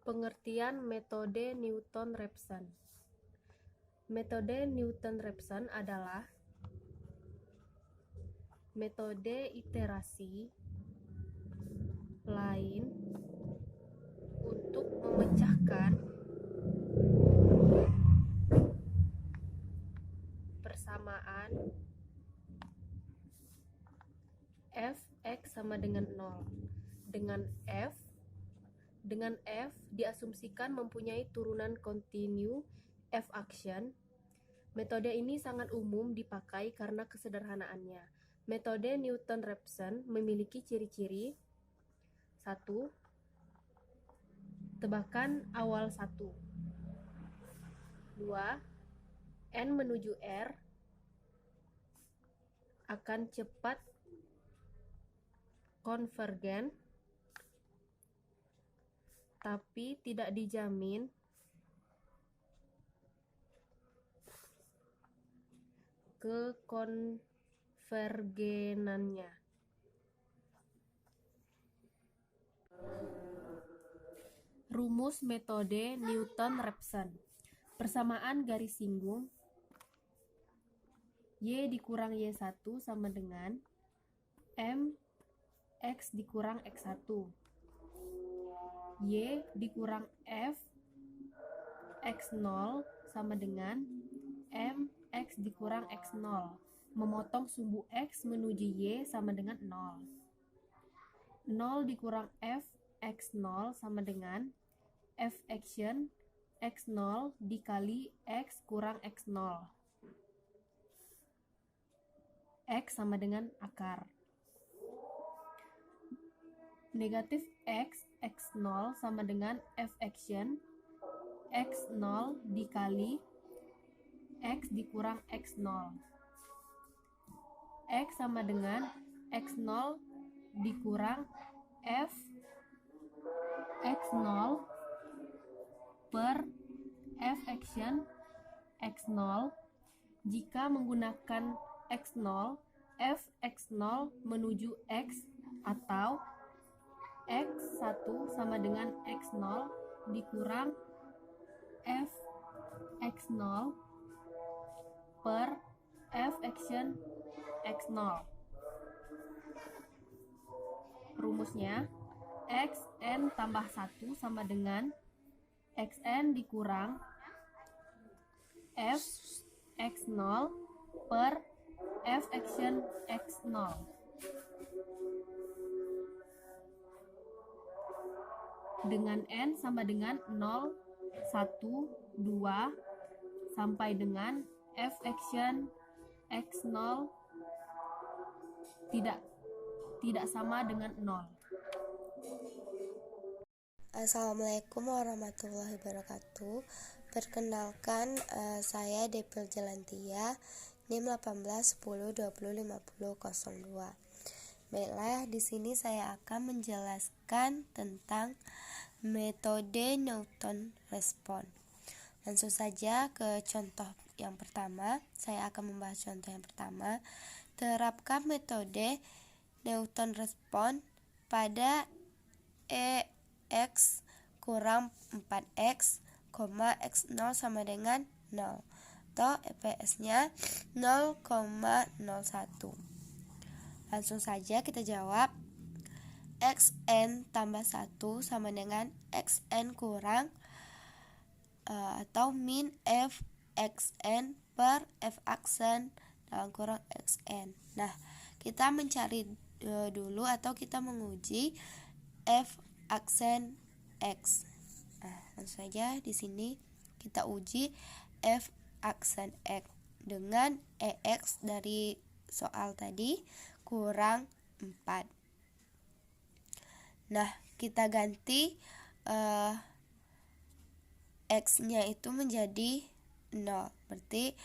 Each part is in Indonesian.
Pengertian metode Newton-Raphson. Metode Newton-Raphson adalah metode iterasi lain untuk memecahkan persamaan f(x) sama dengan 0 dengan f diasumsikan mempunyai turunan kontinu f action. Metode ini sangat umum dipakai karena kesederhanaannya. Metode Newton-Raphson memiliki ciri-ciri: 1. Tebakan awal 1. 2. N menuju R akan cepat konvergen, tapi tidak dijamin kekonvergenannya. Rumus metode Newton-Raphson. Persamaan garis singgung Y dikurang Y1 sama dengan M X dikurang X1. Y dikurang F X0 sama dengan M X dikurang X0. Memotong sumbu X menuju Y sama dengan 0. 0 dikurang F X0 sama dengan F action X0 dikali X kurang X0. X sama dengan akar. Negatif X X0 sama dengan F action X0 dikali X dikurang X0. X sama dengan X0 dikurang F X0 per F action X0. Jika menggunakan X0, F X0 menuju X atau X1 sama dengan X0 dikurang F X0 per F action X0. Rumusnya Xn tambah 1 sama dengan Xn dikurang F X0 per F action X0. Dengan N sama dengan 0, 1, 2 sampai dengan F action X0 tidak sama dengan 0. Assalamualaikum warahmatullahi wabarakatuh. Perkenalkan, saya Depil Jalantia, NIM 1810205002. Baiklah, di sini saya akan menjelaskan tentang metode Newton-Raphson. Langsung saja ke contoh yang pertama. Saya akan membahas contoh yang pertama. Terapkan metode Newton-Raphson pada X kurang 4X, X0 sama dengan 0 atau EPS-nya 0,01. Langsung saja kita jawab. Xn tambah 1 sama dengan Xn kurang atau min F Xn per F aksen dalam kurang Xn. Nah, kita mencari dulu atau kita menguji F aksen X. Nah, langsung saja di sini kita uji F aksen X dengan EX dari soal tadi kurang 4. Nah, kita ganti X-nya itu menjadi 0. Berarti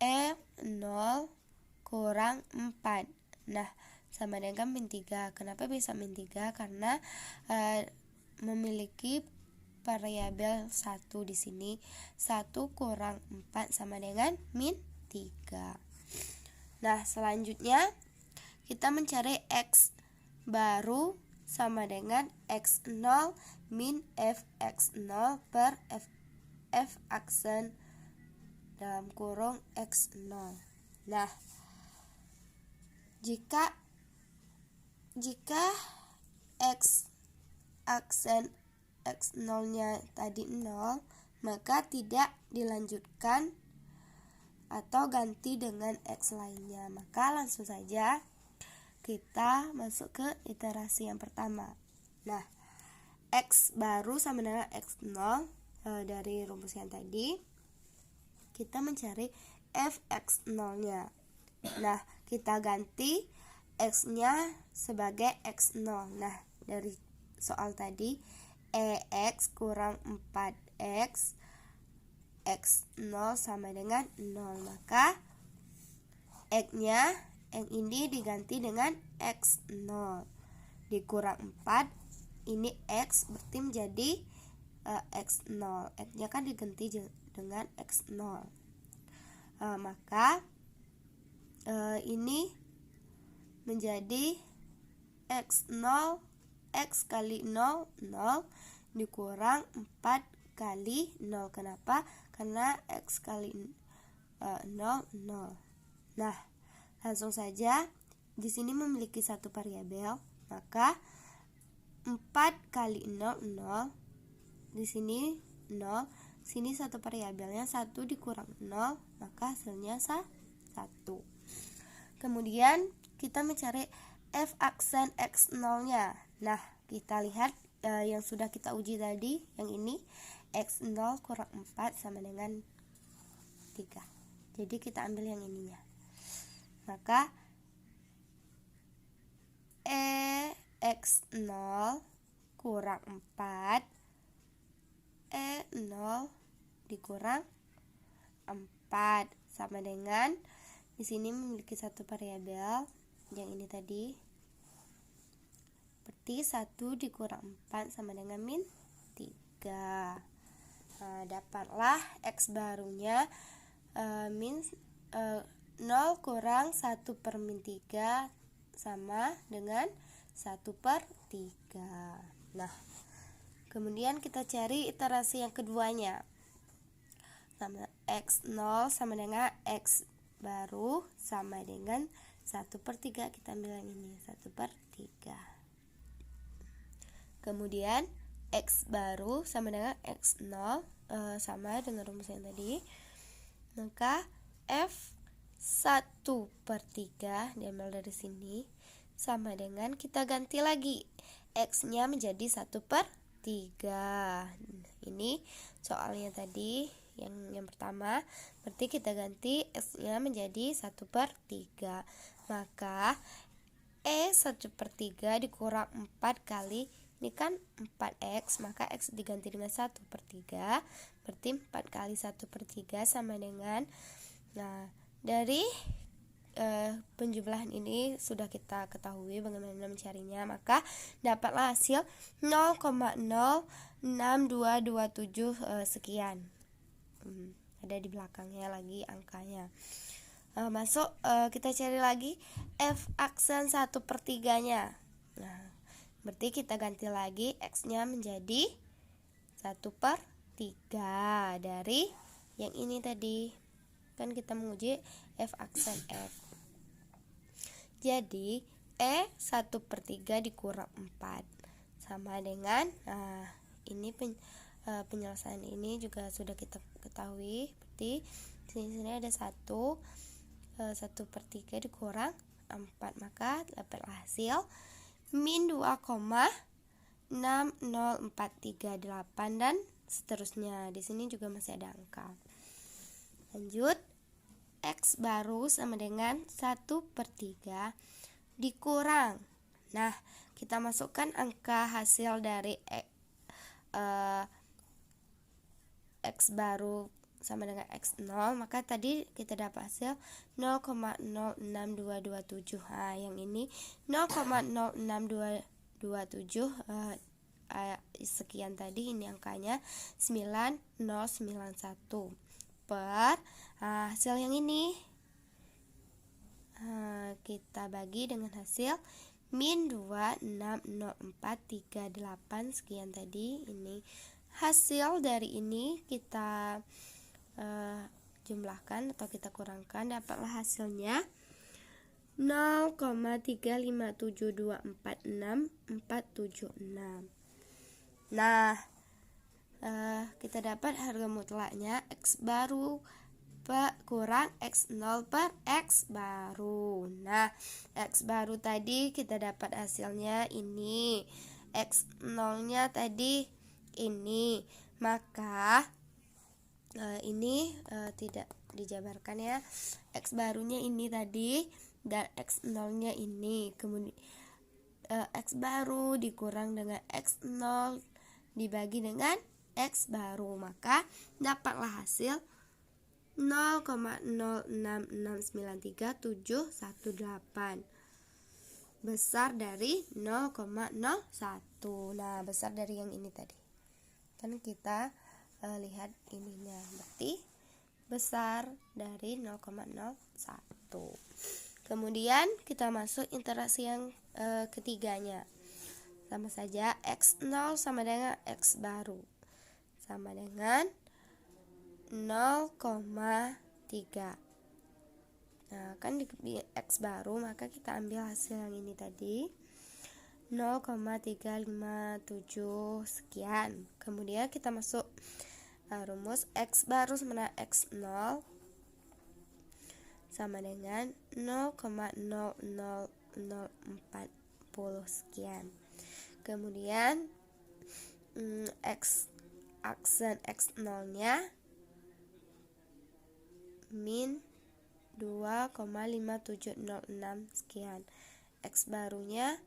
E0 kurang 4. Nah, sama dengan min 3. Kenapa bisa min 3? Karena memiliki variabel 1 di sini. 1 kurang 4 sama dengan min 3. Nah, selanjutnya kita mencari X baru sama dengan X0 min Fx0 per F aksen dalam kurung X0. Nah, jika X aksen X0-nya tadi 0, maka tidak dilanjutkan atau ganti dengan X lainnya. Maka langsung saja kita masuk ke iterasi yang pertama. Nah, X baru sama dengan X0 dari rumus yang tadi. Kita mencari Fx0-nya. Nah, kita ganti X-nya sebagai X0. Nah, dari soal tadi EX kurang 4X X0 sama dengan 0. Maka X-nya yang ini diganti dengan X0 dikurang 4. Ini X berarti menjadi X0. X-nya kan diganti dengan X0. Maka ini menjadi X0, X kali 0, 0 dikurang 4 kali 0. Kenapa? Karena X kali 0, 0. Nah, langsung saja di sini memiliki satu variabel, maka 4 kali 0, 0. Di sini 0, sini satu variabelnya 1 dikurang 0, maka hasilnya 1. Kemudian kita mencari F aksen X0-nya. Nah, kita lihat yang sudah kita uji tadi, yang ini X0 kurang 4 sama dengan 3. Jadi kita ambil yang ininya. Maka X0 kurang 4 E0 dikurang 4 sama dengan di sini memiliki satu variabel yang ini tadi. Berarti 1 dikurang 4 sama dengan min 3. Nah, dapatlah X barunya min 0 kurang 1 per min 3 sama dengan 1 per 3. Nah, kemudian kita cari iterasi yang keduanya. Sama X0 sama dengan X baru sama dengan 1 per 3. Kita ambil yang ini, 1 per 3. Kemudian X baru sama dengan X0 sama dengan rumus yang tadi. Maka F 1 per 3 diambil dari sini sama dengan kita ganti lagi X-nya menjadi 1 per 3. Ini soalnya tadi yang pertama, berarti kita ganti X-nya menjadi 1 per 3. Maka E 1 per 3 dikurang 4 kali, ini kan 4X, maka X diganti dengan 1 per 3, berarti 4 kali 1 per 3 sama dengan, nah dari penjumlahan ini sudah kita ketahui bagaimana mencarinya, maka dapatlah hasil 0,06227 sekian. Ada di belakangnya lagi angkanya. Masuk kita cari lagi F aksen 1 per 3 nya. Nah, berarti kita ganti lagi X-nya menjadi 1 per 3 dari yang ini tadi. Kan kita menguji F aksen F. Jadi E 1 per 3 dikurang 4 sama dengan, ini penyelesaian ini juga sudah kita ketahui. Berarti sini ada 1 per 3 dikurang 4, maka dapatlah hasil min 2,6043,8 dan seterusnya. Di sini juga masih ada angka. Lanjut, X baru sama dengan 1 per 3 dikurang. Nah, kita masukkan angka hasil dari X baru sama dengan X0, maka tadi kita dapat hasil 0,06227. Yang ini 0,06227 sekian tadi, ini angkanya 9091 per hasil yang ini kita bagi dengan hasil min 2,60438 sekian tadi. Ini hasil dari ini kita jumlahkan atau kita kurangkan, dapatlah hasilnya 0,357246476. Nah, kita dapat harga mutlaknya X baru kurang X0 per X baru. Nah, X baru tadi kita dapat hasilnya ini, X0 nya tadi ini, maka ini tidak dijabarkan ya. X barunya ini tadi dan X0 nya ini, kemudian X baru dikurang dengan X0 dibagi dengan X baru, maka dapatlah hasil 0,066931718, besar dari 0,01. Nah, besar dari yang ini tadi kan kita lihat ininya, berarti besar dari 0,01. Kemudian kita masuk interaksi yang ketiganya. Sama saja X0 sama dengan X baru sama dengan 0,3. Nah, kan di X baru, maka kita ambil hasil yang ini tadi 0,357 sekian. Kemudian kita masuk rumus X baru sama dengan X0 sama dengan 0,00040 sekian. Kemudian aksen X0 nya min 2,5706 sekian. X barunya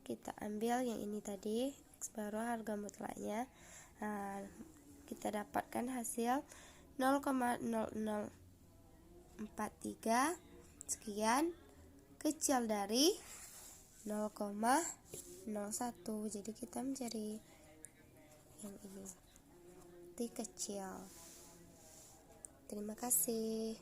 kita ambil yang ini tadi, X baru harga mutlaknya. Nah, kita dapatkan hasil 0,0043 sekian, kecil dari 0,01. Jadi kita mencari yang ini, kecil. Terima kasih.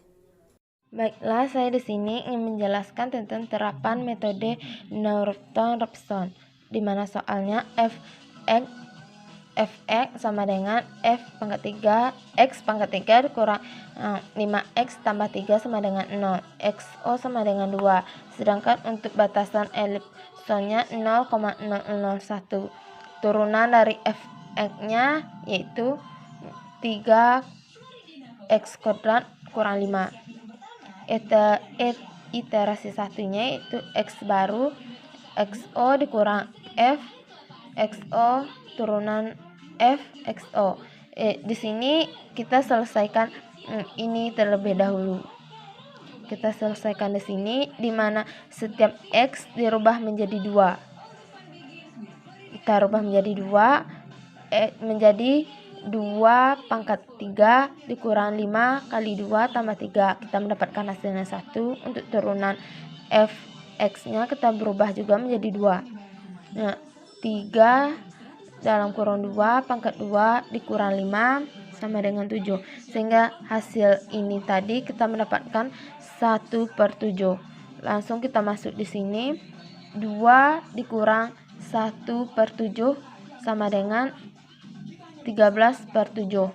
Baiklah, saya di sini ingin menjelaskan tentang terapan metode Norton-Raphson, di mana soalnya fx sama dengan f pangkat 3 x pangkat 3 dikurang 5x tambah 3 sama dengan 0, xo sama dengan 2. Sedangkan untuk batasan elipsonnya 0,001. Turunan dari fx-nya yaitu 3x kuadrat kurang 5. Iterasi satunya yaitu X baru XO dikurang F XO turunan F XO. Di sini kita selesaikan ini terlebih dahulu. Kita selesaikan di sini, di mana setiap X dirubah menjadi 2. Kita rubah menjadi 2, menjadi 2 pangkat 3 dikurang 5 kali 2 tambah 3. Kita mendapatkan hasilnya 1. Untuk turunan fx nya kita berubah juga menjadi 2. Nah, 3 dalam kurung 2 pangkat 2 dikurang 5 sama dengan 7. Sehingga hasil ini tadi kita mendapatkan 1/7. Langsung kita masuk di sini, 2 dikurang 1/7 sama dengan 13/7.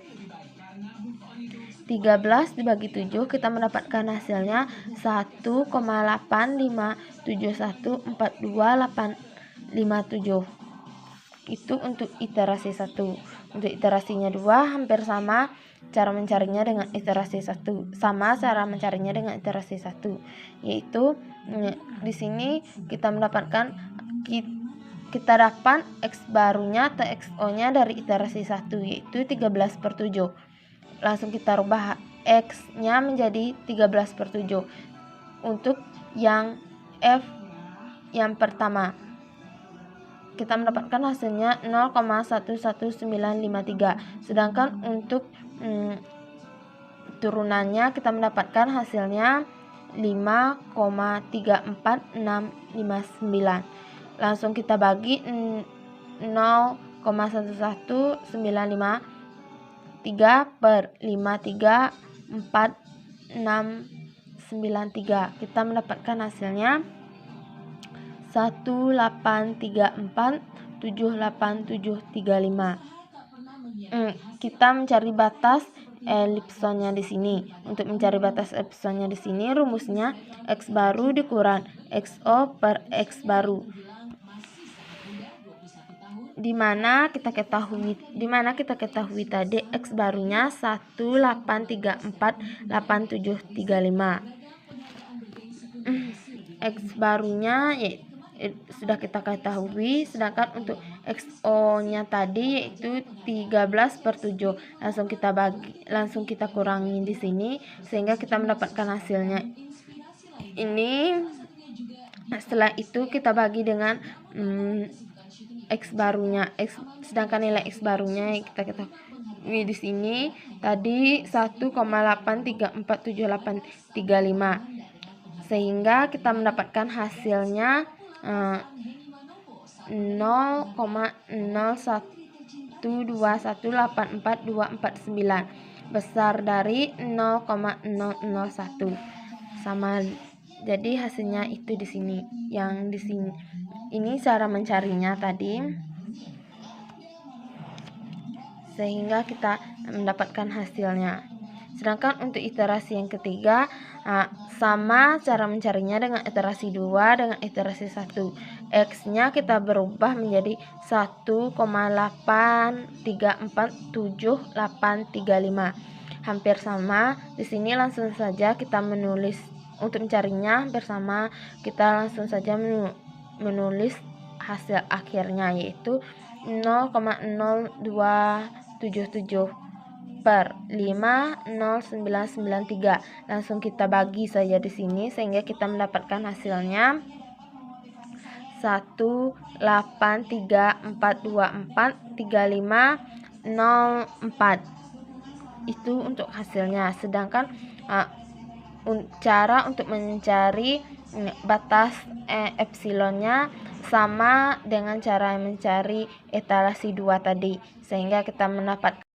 13 dibagi 7 kita mendapatkan hasilnya 1,857142857. Itu untuk iterasi 1. Untuk iterasinya 2 hampir sama cara mencarinya dengan iterasi 1. Sama cara mencarinya dengan iterasi 1, yaitu di sini kita mendapatkan kita dapat X barunya atau XO-nya dari iterasi 1, yaitu 13/7. Langsung kita rubah X-nya menjadi 13/7. Untuk yang F yang pertama, kita mendapatkan hasilnya 0,11953. Sedangkan untuk turunannya kita mendapatkan hasilnya 5,34659. Langsung kita bagi 0,11953 per 5349693. Kita mendapatkan hasilnya 1,834,78,735. Kita mencari batas elipsonya di sini. Untuk mencari batas elipsonya di sini rumusnya X baru dikurang XO per X baru. Dimana kita ketahui tadi X barunya 1,834,8735. X barunya sudah kita ketahui, sedangkan untuk XO nya tadi yaitu 13/7. Langsung kita kurangi di sini sehingga kita mendapatkan hasilnya ini. Setelah itu kita bagi dengan X barunya, sedangkan nilai X barunya yang kita ketahui di sini tadi 1,8347835, sehingga kita mendapatkan hasilnya 0,012184,249 besar dari 0,001 sama. Jadi hasilnya itu di sini. Yang di sini ini cara mencarinya tadi, sehingga kita mendapatkan hasilnya. Sedangkan untuk iterasi yang ketiga sama cara mencarinya dengan iterasi 2 dengan iterasi 1. X-nya kita berubah menjadi 1,8347835. Hampir sama. Di sini langsung saja kita menulis untuk mencarinya hampir sama. Kita langsung saja menulis hasil akhirnya yaitu 0,0277 per 50993. Langsung kita bagi saja di sini sehingga kita mendapatkan hasilnya 1,83424,3504. Itu untuk hasilnya. Sedangkan cara untuk mencari batas epsilonnya sama dengan cara mencari etalasi 2 tadi, sehingga kita mendapatkan